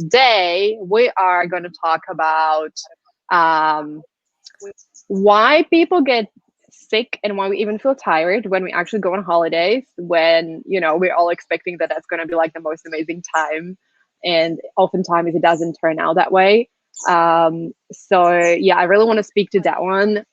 Today we are going to talk about um, why people get sick and why we even feel tired when we actually go on holidays, when we're all expecting that that's going to be like the most amazing time, and oftentimes it doesn't turn out that way. So yeah, I really want to speak to that one.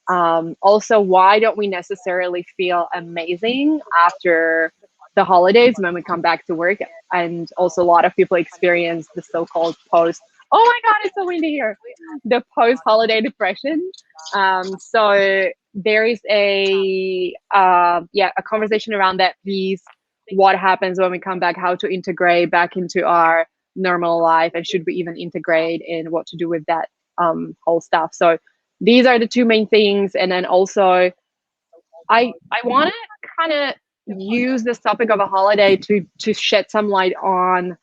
Also, why don't we necessarily feel amazing after the holidays when we come back to work? And also, a lot of people experience the so-called post, oh my god, it's so windy here, the post-holiday depression. So there is a conversation around that piece. What happens when we come back? How to integrate back into our normal life, and should we even integrate, and what to do with that whole stuff. So these are the two main things, and then also I want to kind of use this topic of a holiday to shed some light on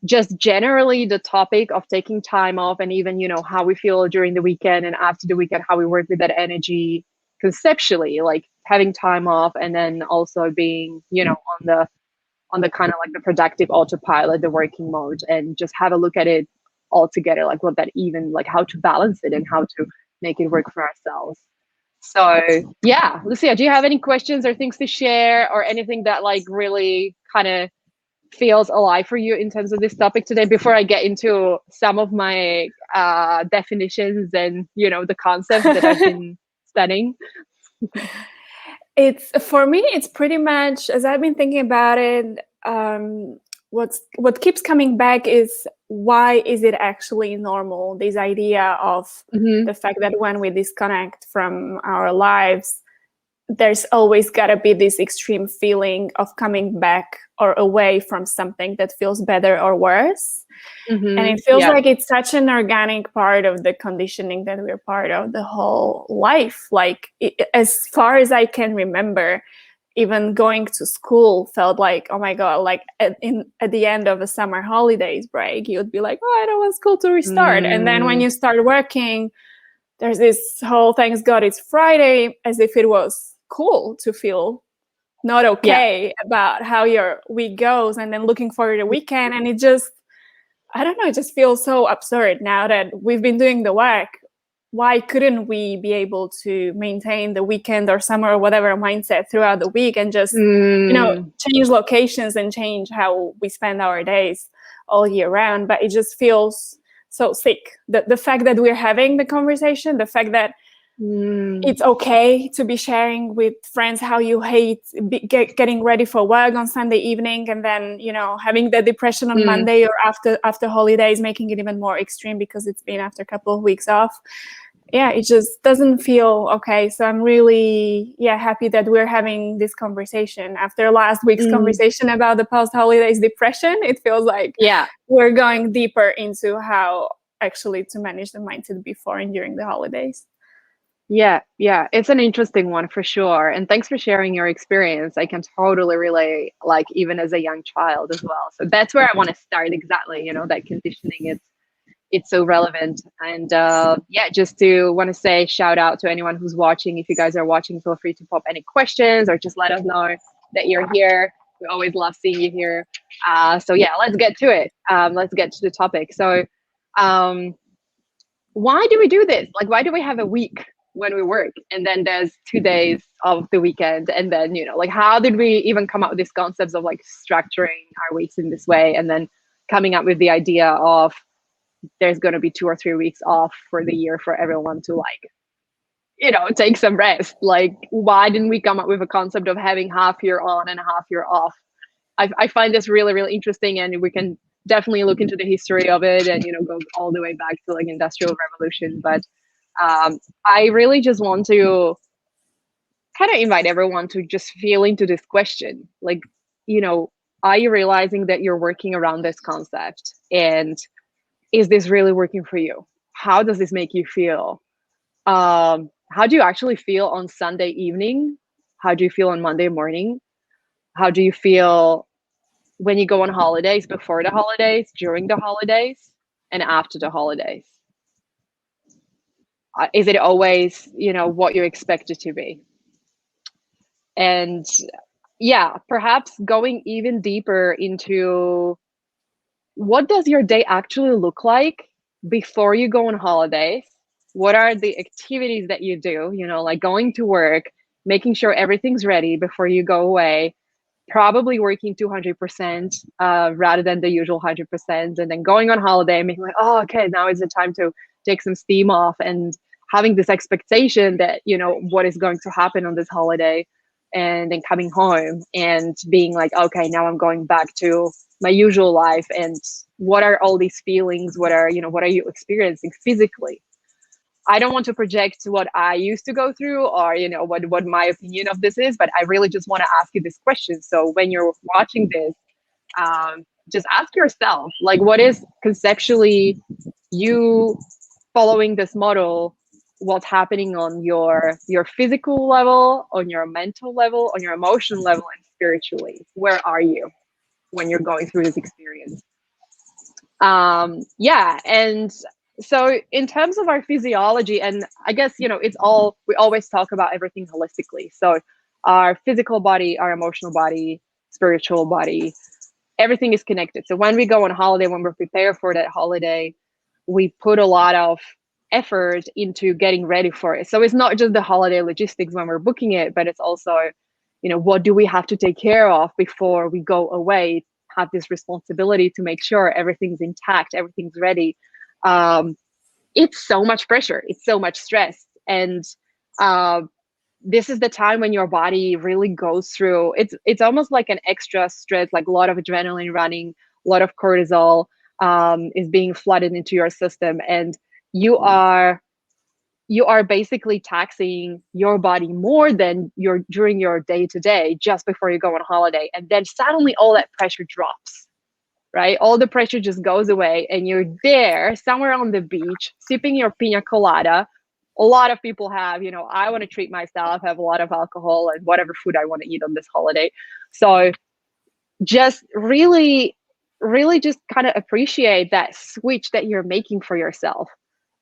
just generally the topic of taking time off, and even how we feel during the weekend and after the weekend, how we work with that energy conceptually, like having time off, and then also being on the kind of like the productive autopilot, the working mode, and just have a look at it all together, like what that even, like how to balance it and how to make it work for ourselves. So yeah, Lucia, do you have any questions or things to share, or anything that like really kind of feels alive for you in terms of this topic today, before I get into some of my definitions and the concepts that I've been studying? It's for me, it's pretty much, as I've been thinking about it, what keeps coming back is, why is it actually normal, this idea of Mm-hmm. the fact that when we disconnect from our lives, there's always got to be this extreme feeling of coming back or away from something that feels better or worse. Mm-hmm. And it feels Yeah. like it's such an organic part of the conditioning that we're part of the whole life. Like, as far as I can remember, even going to school felt like, oh my God, like at the end of a summer holidays break, you would be like, oh, I don't want school to restart. And then when you start working, there's this whole thanks God it's Friday, as if it was cool to feel not okay about how your week goes, and then looking forward to the weekend. And it just, I don't know, it just feels so absurd now that we've been doing the work. Why couldn't we be able to maintain the weekend or summer or whatever mindset throughout the week, and just, change locations and change how we spend our days all year round? But it just feels so sick. The fact that we're having the conversation, the fact that it's okay to be sharing with friends how you hate getting ready for work on Sunday evening, and then having the depression on Monday or after holidays, making it even more extreme because it's been after a couple of weeks off. Yeah, it just doesn't feel okay. So I'm really happy that we're having this conversation after last week's conversation about the post-holidays depression. It feels like we're going deeper into how actually to manage the mindset before and during the holidays. Yeah, it's an interesting one for sure. And thanks for sharing your experience. I can totally relate, like even as a young child as well. So that's where I want to start exactly, that conditioning, it's so relevant. And just to want to say shout out to anyone who's watching. If you guys are watching, feel free to pop any questions or just let us know that you're here. We always love seeing you here. So yeah, let's get to it. Let's get to the topic. So why do we do this? Like, why do we have a week when we work, and then there's 2 days of the weekend? And then, like, how did we even come up with these concepts of like structuring our weeks in this way, and then coming up with the idea of there's going to be 2 or 3 weeks off for the year for everyone to, like, take some rest? Like, why didn't we come up with a concept of having half year on and half year off? I find this really, really interesting, and we can definitely look into the history of it, and go all the way back to like industrial revolution. But I really just want to kind of invite everyone to just feel into this question. Like, are you realizing that you're working around this concept, and is this really working for you? How does this make you feel? How do you actually feel on Sunday evening? How do you feel on Monday morning? How do you feel when you go on holidays, before the holidays, during the holidays, and after the holidays? Is it always, what you expect it to be? And perhaps going even deeper into what does your day actually look like before you go on holidays? What are the activities that you do, like going to work, making sure everything's ready before you go away, probably working 200% rather than the usual 100%, and then going on holiday and being like, oh, okay, now is the time to take some steam off, and having this expectation that what is going to happen on this holiday, and then coming home and being like, okay, now I'm going back to my usual life. And what are all these feelings? What are you experiencing physically? I don't want to project what I used to go through, or what my opinion of this is, but I really just want to ask you this question. So when you're watching this, just ask yourself, like, what is conceptually you following this model? What's happening on your physical level, on your mental level, on your emotional level, and spiritually? Where are you when you're going through this experience? Yeah. And so in terms of our physiology, and I guess it's all, we always talk about everything holistically. So our physical body, our emotional body, spiritual body, everything is connected. So when we go on holiday, when we're prepared for that holiday, we put a lot of effort into getting ready for it. So it's not just the holiday logistics when we're booking it, but it's also what do we have to take care of before we go away? Have this responsibility to make sure everything's intact, everything's ready. It's so much pressure, it's so much stress, and this is the time when your body really goes through, it's almost like an extra stress, like a lot of adrenaline running, a lot of cortisol is being flooded into your system, and you are basically taxing your body more than during your day to day, just before you go on holiday. And then suddenly all that pressure drops, right? All the pressure just goes away, and you're there somewhere on the beach sipping your pina colada. A lot of people have, I want to treat myself, have a lot of alcohol and whatever food I want to eat on this holiday. So just really, really just kind of appreciate that switch that you're making for yourself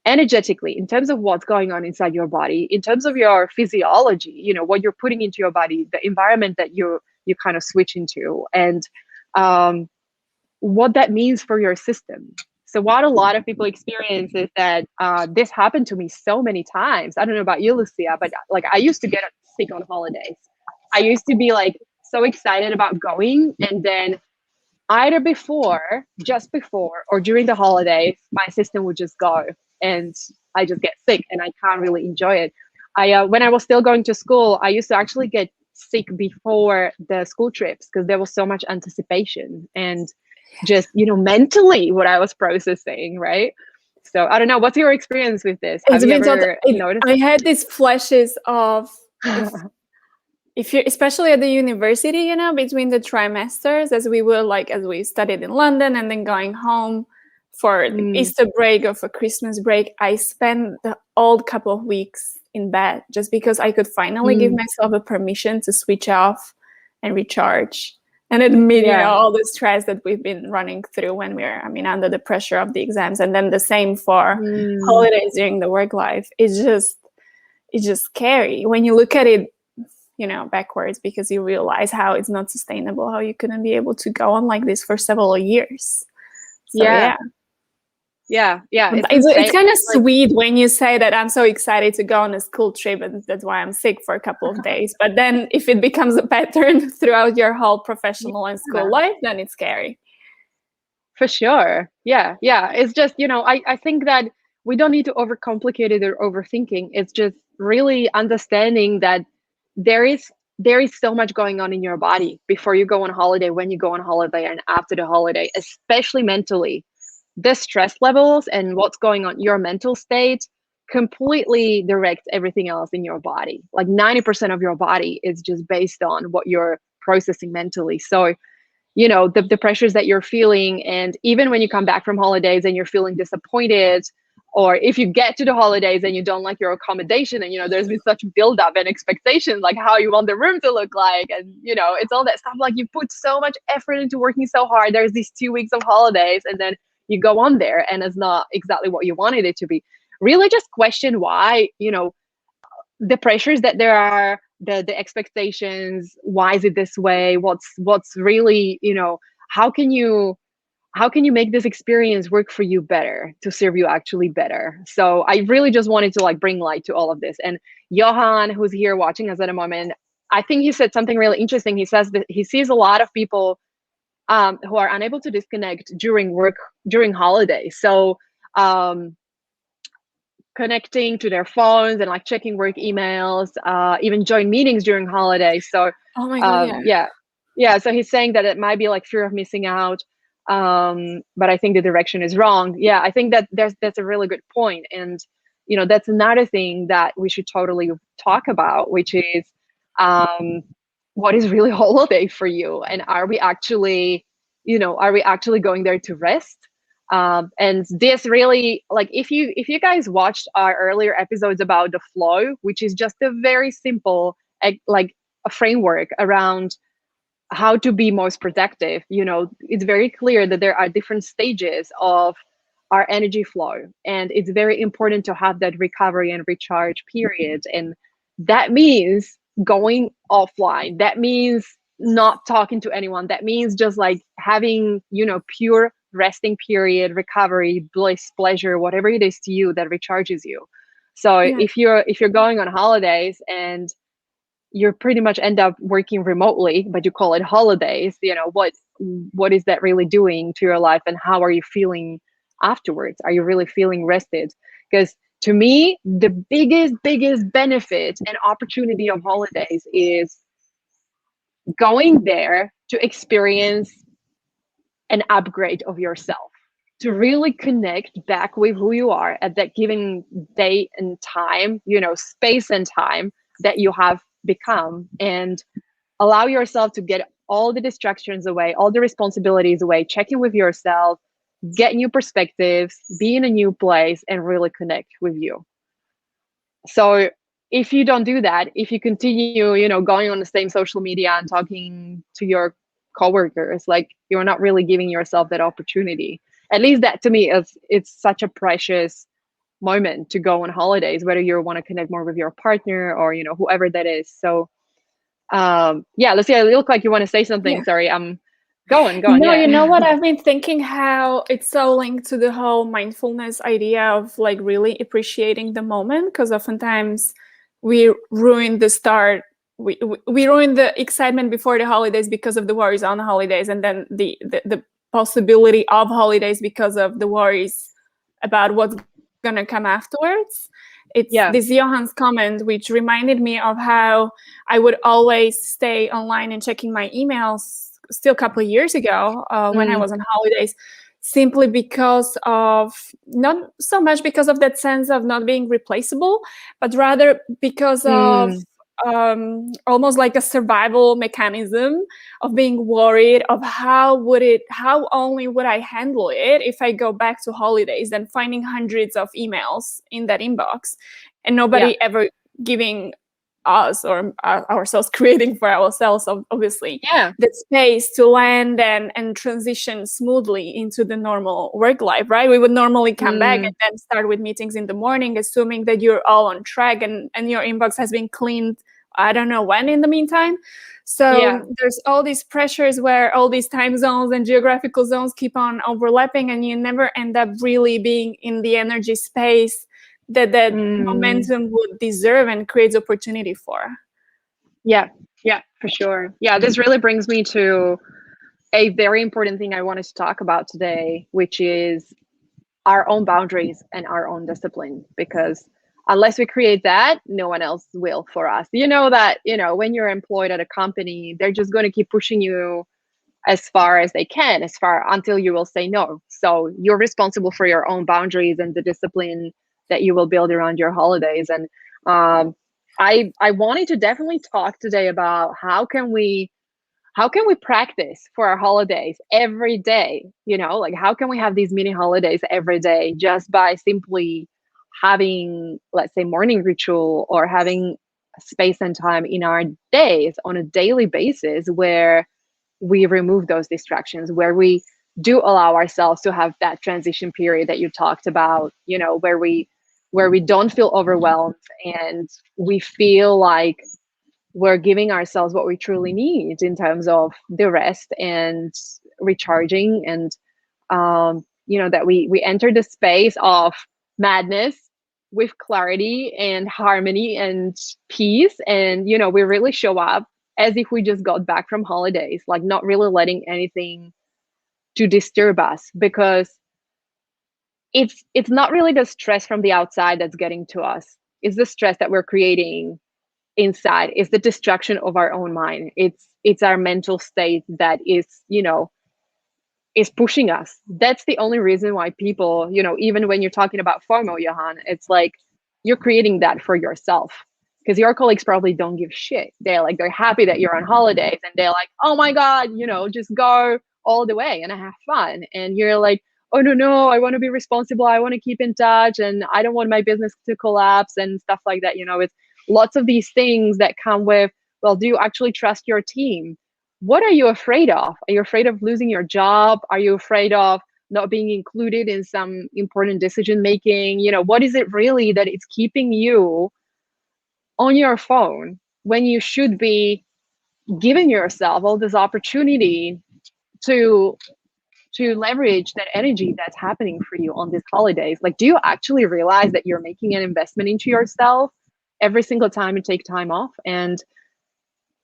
energetically, in terms of what's going on inside your body, in terms of your physiology, what you're putting into your body, the environment that you kind of switch into, and what that means for your system. So what a lot of people experience is that this happened to me so many times. I don't know about you, Lucia, but like I used to get sick on holidays. I used to be like so excited about going, and then either just before, or during the holidays, my system would just go, and I just get sick, and I can't really enjoy it. When I was still going to school, I used to actually get sick before the school trips because there was so much anticipation, and just mentally what I was processing, right? So I don't know, what's your experience with this? Have It's you been ever noticed? I had these flashes of if you're, especially at the university, between the trimesters, as we studied in London and then going home for Easter break or for Christmas break, I spent the old couple of weeks in bed just because I could finally give myself a permission to switch off and recharge. And admit, all the stress that we've been running through when we're, under the pressure of the exams. And then the same for holidays during the work life. It's just scary when you look at it, backwards, because you realize how it's not sustainable, how you couldn't be able to go on like this for several years. So, yeah. It's kind of sweet when you say that I'm so excited to go on a school trip and that's why I'm sick for a couple of days. But then if it becomes a pattern throughout your whole professional and school life, then it's scary. For sure. Yeah. It's just, I think that we don't need to overcomplicate it or overthinking. It's just really understanding that there is so much going on in your body before you go on holiday, when you go on holiday, and after the holiday, especially mentally. The stress levels and what's going on, your mental state completely directs everything else in your body. Like 90% of your body is just based on what you're processing mentally. So, the pressures that you're feeling, and even when you come back from holidays and you're feeling disappointed, or if you get to the holidays and you don't like your accommodation, and there's been such buildup and expectation, like how you want the room to look like, and it's all that stuff. Like you put so much effort into working so hard. There's these 2 weeks of holidays, and then you go on there and it's not exactly what you wanted it to be. Really just question why, the pressures that there are, the expectations, why is it this way? What's really, how can you how can you make this experience work for you better to serve you actually better? So I really just wanted to like bring light to all of this. And Johan, who's here watching us at the moment, I think he said something really interesting. He says that he sees a lot of people who are unable to disconnect during work, during holidays. So connecting to their phones and like checking work emails, even join meetings during holidays. So Oh my God, yeah. yeah. So he's saying that it might be like fear of missing out, but I think the direction is wrong. Yeah, I think that that's a really good point, and that's another thing that we should totally talk about, which is what is really holiday for you, and are we actually going there to rest? And this really, like, if you guys watched our earlier episodes about the flow, which is just a very simple like a framework around how to be most productive, it's very clear that there are different stages of our energy flow, and it's very important to have that recovery and recharge period. And that means going offline, that means not talking to anyone, that means just like having pure resting period, recovery, bliss, pleasure, whatever it is to you that recharges you. So Yeah. if you're going on holidays and you pretty much end up working remotely, but you call it holidays, what is that really doing to your life, and how are you feeling afterwards? Are you really feeling rested? Because to me, the biggest benefit and opportunity of holidays is going there to experience an upgrade of yourself, to really connect back with who you are at that given day and time, space and time that you have become, and allow yourself to get all the distractions away, all the responsibilities away, check in with yourself, get new perspectives, be in a new place, and really connect with you. So if you don't do that, if you continue, going on the same social media and talking to your coworkers, like, you're not really giving yourself that opportunity. At least that to me is, it's such a precious moment to go on holidays, whether you want to connect more with your partner or whoever that is. So yeah, Lucia, you look like you want to say something. Yeah. Sorry, go on, No, yeah. you know what? I've been thinking how it's so linked to the whole mindfulness idea of like really appreciating the moment, because oftentimes we ruin the start. We ruin the excitement before the holidays because of the worries on the holidays, and then the possibility of holidays because of the worries about what's going to come afterwards. It's this Johan's comment, which reminded me of how I would always stay online and checking my emails still a couple of years ago when I was on holidays, simply because of, not so much because of that sense of not being replaceable, but rather because of almost like a survival mechanism of being worried of how only would I handle it if I go back to holidays, and finding hundreds of emails in that inbox and nobody ever giving us or ourselves, creating for ourselves, obviously, the space to land and transition smoothly into the normal work life, right? We would normally come back and then start with meetings in the morning, assuming that you're all on track and your inbox has been cleaned, I don't know when, in the meantime. So there's all these pressures where all these time zones and geographical zones keep on overlapping, and you never end up really being in the energy space that momentum would deserve and creates opportunity for. Yeah, for sure. Yeah, this really brings me to a very important thing I wanted to talk about today, which is our own boundaries and our own discipline. Because unless we create that, no one else will for us. That, when you're employed at a company, they're just going to keep pushing you as far as they can, until you will say no. So you're responsible for your own boundaries and the discipline that you will build around your holidays. And I wanted to definitely talk today about how can we practice for our holidays every day, like how can we have these mini holidays every day, just by simply having, let's say, morning ritual, or having space and time in our days on a daily basis where we remove those distractions, where we do allow ourselves to have that transition period that you talked about, where we don't feel overwhelmed, and we feel like we're giving ourselves what we truly need in terms of the rest and recharging, and that we enter the space of madness with clarity and harmony and peace, and we really show up as if we just got back from holidays, like not really letting anything to disturb us, because it's not really the stress from the outside that's getting to us. It's the stress that we're creating inside. It's the destruction of our own mind. It's our mental state that is pushing us. That's the only reason why people, even when you're talking about FOMO, Johan, it's like you're creating that for yourself, because your colleagues probably don't give shit. They're happy that you're on holidays, and they're like, oh my God, just go all the way and have fun. And you're like, oh no, I want to be responsible. I want to keep in touch, and I don't want my business to collapse and stuff like that. It's lots of these things that come with, well, do you actually trust your team? What are you afraid of? Are you afraid of losing your job? Are you afraid of not being included in some important decision making? What is it really that is keeping you on your phone when you should be giving yourself all this opportunity to leverage that energy that's happening for you on these holidays? Like, do you actually realize that you're making an investment into yourself every single time you take time off? And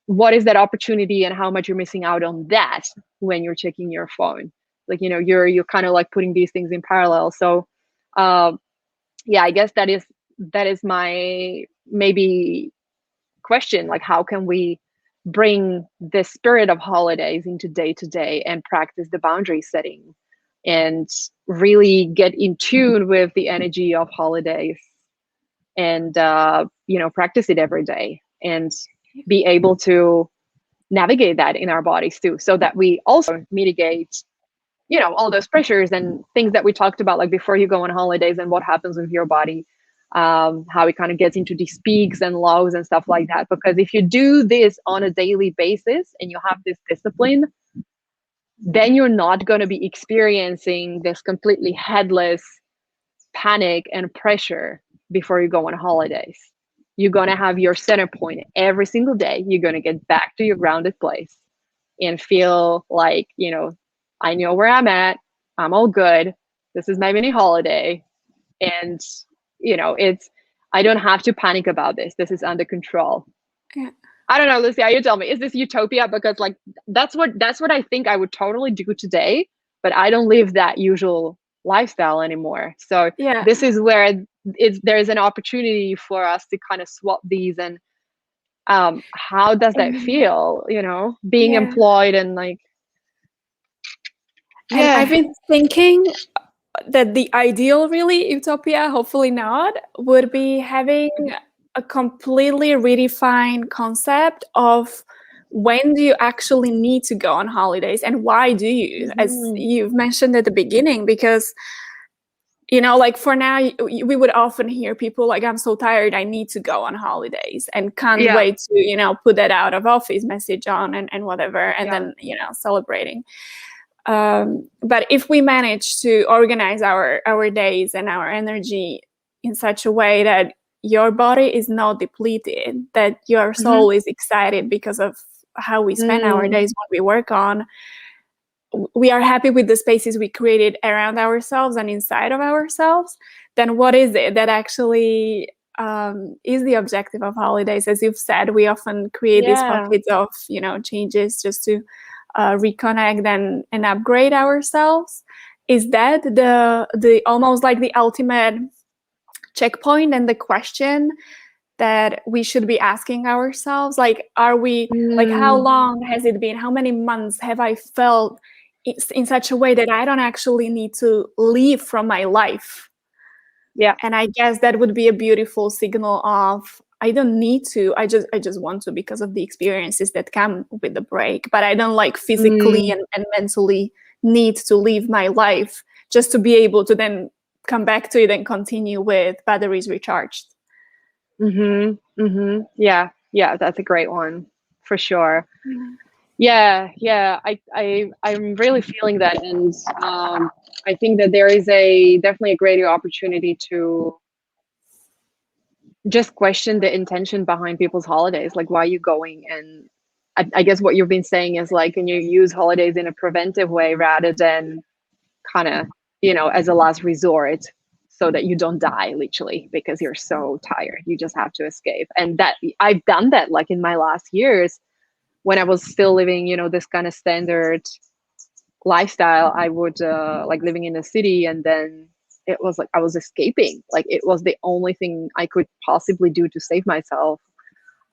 what is that opportunity, and how much you're missing out on that when you're checking your phone? Like, you're kind of like putting these things in parallel. So yeah, I guess that is my maybe question. Like, how can we bring the spirit of holidays into day to day and practice the boundary setting and really get in tune with the energy of holidays, and practice it every day, and be able to navigate that in our bodies too, so that we also mitigate all those pressures and things that we talked about, like before you go on holidays and what happens with your body, how it kind of gets into these peaks and lows and stuff like that. Because if you do this on a daily basis and you have this discipline, then you're not going to be experiencing this completely headless panic and pressure before you go on holidays. You're going to have your center point every single day. You're going to get back to your grounded place and feel like, I know where I'm at. I'm all good. This is my mini holiday. And, I don't have to panic about this. This is under control. Yeah. I don't know, Lucia, you tell me, is this utopia? Because like, that's what I think I would totally do today, but I don't live that usual lifestyle anymore. So Yeah. this is where there's an opportunity for us to kind of swap these. And how does that feel, being employed and like, and I've been thinking that the ideal really utopia, hopefully not, would be having a completely redefined concept of when do you actually need to go on holidays and why do you, as you've mentioned at the beginning. Because like for now, we would often hear people like, I'm so tired, I need to go on holidays, and can't wait to put that out of office message on and whatever, and then celebrating. But if we manage to organize our days and our energy in such a way that your body is not depleted, that your soul is excited because of how we spend our days when we work on, we are happy with the spaces we created around ourselves and inside of ourselves, then what is it that actually is the objective of holidays? As you've said, we often create these pockets of changes just to reconnect and upgrade ourselves. Is that the almost like the ultimate checkpoint and the question that we should be asking ourselves? Like, are we like, how long has it been? How many months have I felt in such a way that I don't actually need to leave from my life? Yeah. And I guess that would be a beautiful signal of, I don't need to, I just want to, because of the experiences that come with the break. But I don't like physically and mentally need to leave my life just to be able to then come back to it and continue with batteries recharged. Yeah, that's a great one for sure. I'm really feeling that. And I think that there is definitely a greater opportunity to just question the intention behind people's holidays. Like, why are you going? And I guess what you've been saying is like, can you use holidays in a preventive way rather than kind of, as a last resort, so that you don't die literally because you're so tired. You just have to escape. And that I've done that like in my last years when I was still living, this kind of standard lifestyle. I would like living in a city, and then it was like I was escaping. Like it was the only thing I could possibly do to save myself.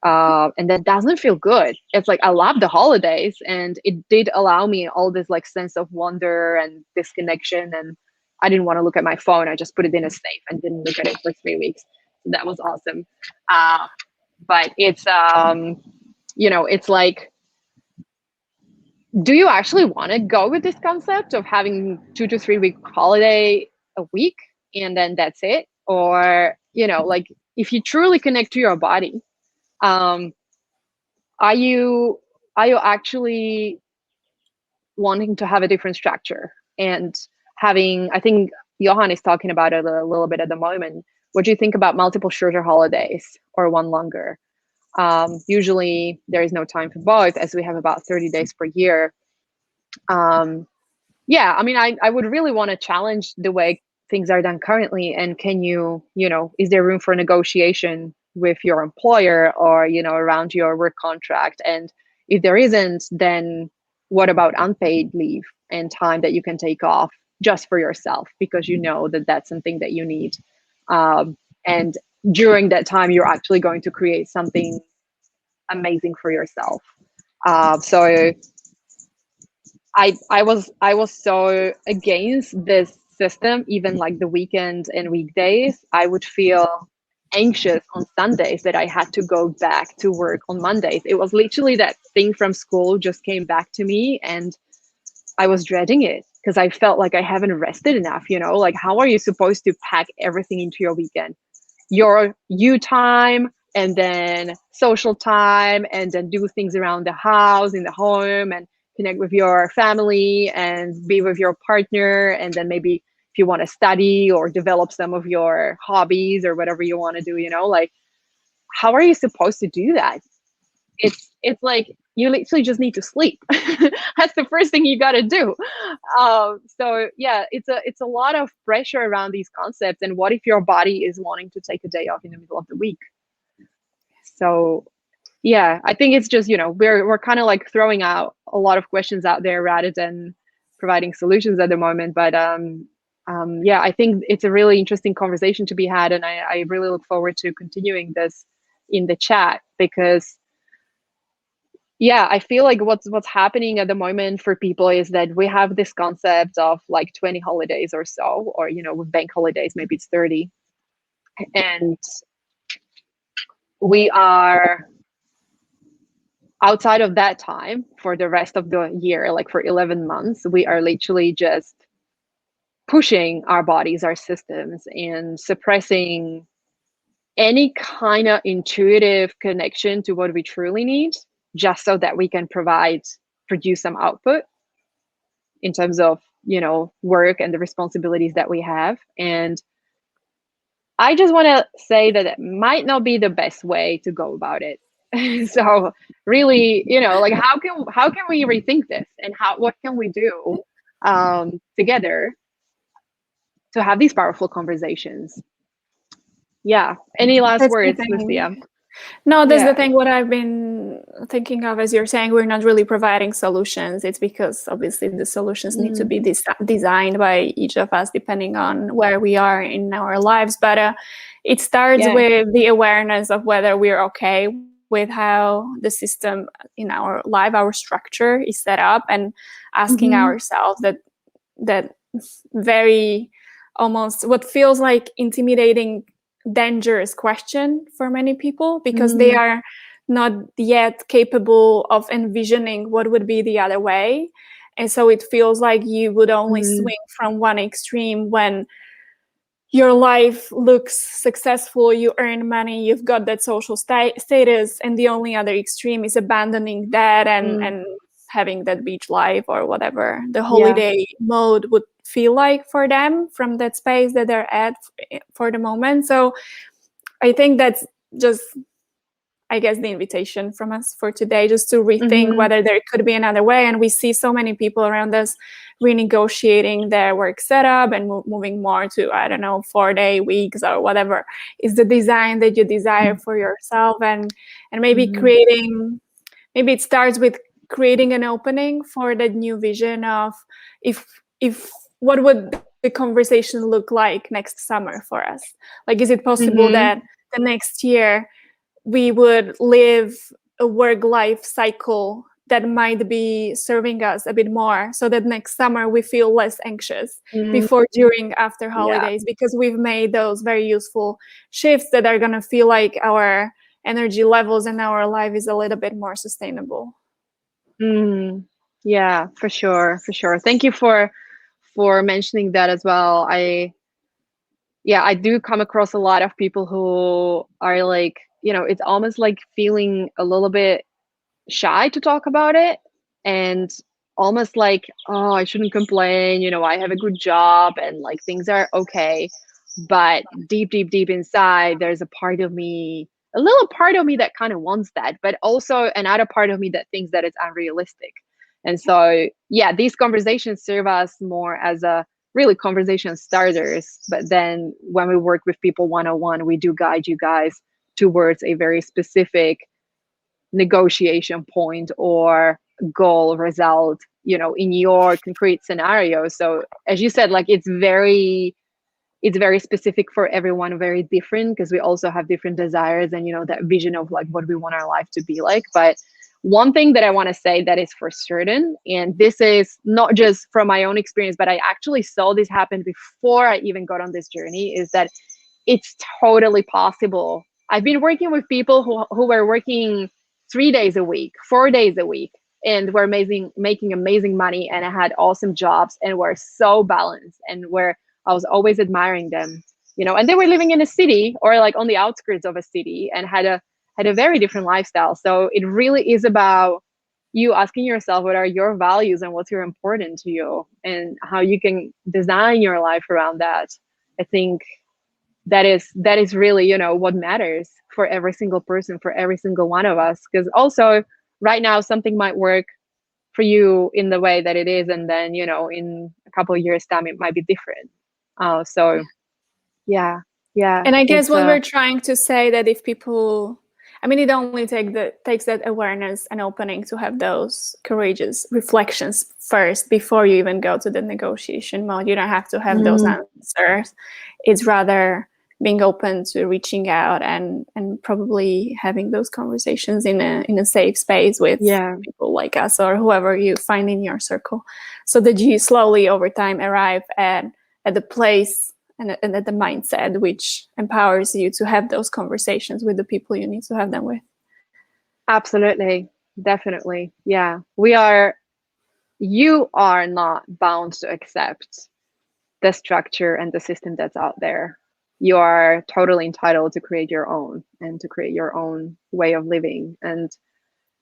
And that doesn't feel good. It's like I love the holidays, and it did allow me all this like sense of wonder and disconnection. And I didn't want to look at my phone. I just put it in a safe and didn't look at it for 3 weeks. That was awesome. But it's it's like, do you actually want to go with this concept of having 2 to 3 week holiday a week and then that's it? Or, like if you truly connect to your body, are you actually wanting to have a different structure and having, I think Johan is talking about it a little bit at the moment. What do you think about multiple shorter holidays or one longer? Usually there is no time for both, as we have about 30 days per year. Yeah, I mean, I would really want to challenge the way things are done currently. And can you, is there room for negotiation with your employer or, around your work contract? And if there isn't, then what about unpaid leave and time that you can take off just for yourself because you know that that's something that you need? And during that time, you're actually going to create something amazing for yourself. So I was so against this system. Even like the weekends and weekdays, I would feel anxious on Sundays that I had to go back to work on Mondays. It was literally that thing from school just came back to me, and I was dreading it because I felt like I haven't rested enough. Like how are you supposed to pack everything into your weekend? Your you time, and then social time, and then do things around the house, in the home, and connect with your family and be with your partner. And then maybe if you want to study or develop some of your hobbies or whatever you want to do, like how are you supposed to do that? It's like you literally just need to sleep. That's the first thing you got to do. So yeah, it's a lot of pressure around these concepts. And what if your body is wanting to take a day off in the middle of the week? So yeah, I think it's just, we're kind of like throwing out a lot of questions out there rather than providing solutions at the moment. But yeah, I think it's a really interesting conversation to be had, and I really look forward to continuing this in the chat because yeah, I feel like what's happening at the moment for people is that we have this concept of like 20 holidays or so, or with bank holidays maybe it's 30, and we are outside of that time for the rest of the year, like for 11 months, we are literally just pushing our bodies, our systems, and suppressing any kind of intuitive connection to what we truly need, just so that we can produce some output in terms of, work and the responsibilities that we have. And I just want to say that it might not be the best way to go about it. So really, like how can we rethink this, and what can we do together to have these powerful conversations? Yeah. Any last That's words, Lucia? No, that's the thing. What I've been thinking of, as you're saying, we're not really providing solutions. It's because obviously the solutions need to be designed by each of us, depending on where we are in our lives. But it starts with the awareness of whether we're okay with how the system in our life, our structure is set up, and asking ourselves that very almost what feels like intimidating, dangerous question for many people, because they are not yet capable of envisioning what would be the other way. And so it feels like you would only swing from one extreme when your life looks successful, you earn money, you've got that social status, and the only other extreme is abandoning that and having that beach life or whatever the holiday mode would feel like for them from that space that they're at for the moment. So I think that's just I guess, the invitation from us for today, just to rethink Mm-hmm. whether there could be another way. And we see so many people around us renegotiating their work setup and moving more to, I don't know, 4-day weeks or whatever is the design that you desire for yourself. And maybe creating, maybe it starts with creating an opening for that new vision of if what would the conversation look like next summer for us. Like, is it possible Mm-hmm. that the next year we would live a work-life cycle that might be serving us a bit more, so that next summer we feel less anxious before, during, after Yeah. holidays, because we've made those very useful shifts that are going to feel like our energy levels and our life is a little bit more sustainable. Yeah, for sure, for sure. Thank you for mentioning that as well. I do come across a lot of people who are like, it's almost like feeling a little bit shy to talk about it, and almost like, oh, I shouldn't complain, I have a good job and like things are okay. But deep, deep, deep inside, there's a little part of me that kind of wants that, but also another part of me that thinks that it's unrealistic. And so, yeah, these conversations serve us more as a really conversation starters. But then when we work with people one-on-one, we do guide you guys towards a very specific negotiation point or goal result, in your concrete scenario. So as you said, like it's very specific for everyone, very different, because we also have different desires and that vision of like what we want our life to be like. But one thing that I want to say that is for certain, and this is not just from my own experience, but I actually saw this happen before I even got on this journey, is that it's totally possible. I've been working with people who were working 3 days a week, 4 days a week, and were making amazing money, and I had awesome jobs and were so balanced, and where I was always admiring them, and they were living in a city or like on the outskirts of a city and had a very different lifestyle. So it really is about you asking yourself what are your values and what's your important to you and how you can design your life around that. I think that is really what matters for every single person, for every single one of us, because also right now something might work for you in the way that it is, and then in a couple of years time it might be different. So yeah, And I guess it's what we're trying to say, that if people, I mean, it only takes that awareness and opening to have those courageous reflections first before you even go to the negotiation mode. You don't have to have those answers. It's rather being open to reaching out and probably having those conversations in a safe space with people like us or whoever you find in your circle, so that you slowly over time arrive at the place and at the mindset which empowers you to have those conversations with the people you need to have them with. Absolutely, definitely. Yeah, you are not bound to accept the structure and the system that's out there. You are totally entitled to create your own and to create your own way of living, and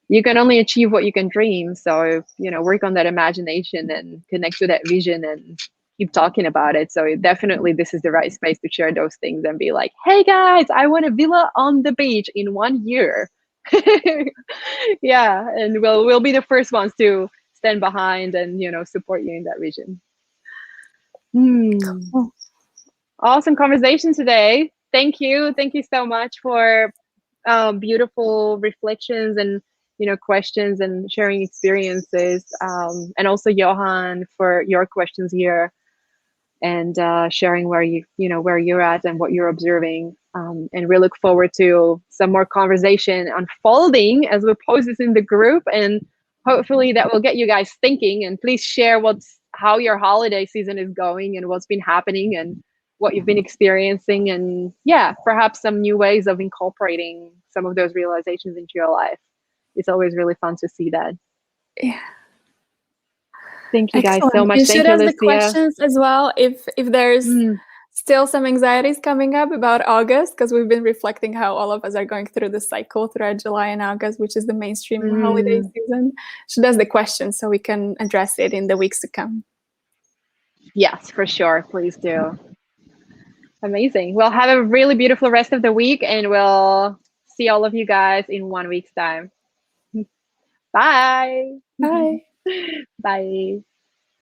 you can only achieve what you can dream. So work on that imagination and connect to that vision and keep talking about it. So definitely this is the right space to share those things and be like, hey guys, I want a villa on the beach in 1 year. Yeah, and we'll be the first ones to stand behind and support you in that vision. Cool. Awesome conversation today. Thank you so much for beautiful reflections and questions and sharing experiences, and also Johan for your questions here and sharing where where you're at and what you're observing, and we look forward to some more conversation unfolding as we post this in the group, and hopefully that will get you guys thinking. And please share how your holiday season is going and what's been happening and what you've been experiencing, and perhaps some new ways of incorporating some of those realizations into your life. It's always really fun to see that. Yeah. Thank you guys Excellent. so much. You Thank should you, ask the Lucia. questions as well if there's still some anxieties coming up about August, because we've been reflecting how all of us are going through the cycle throughout July and August, which is the mainstream holiday season. Should ask the questions so we can address it in the weeks to come. Yes, for sure. Please do. Amazing. Well, have a really beautiful rest of the week, and we'll see all of you guys in 1 week's time. Bye. Bye. Bye.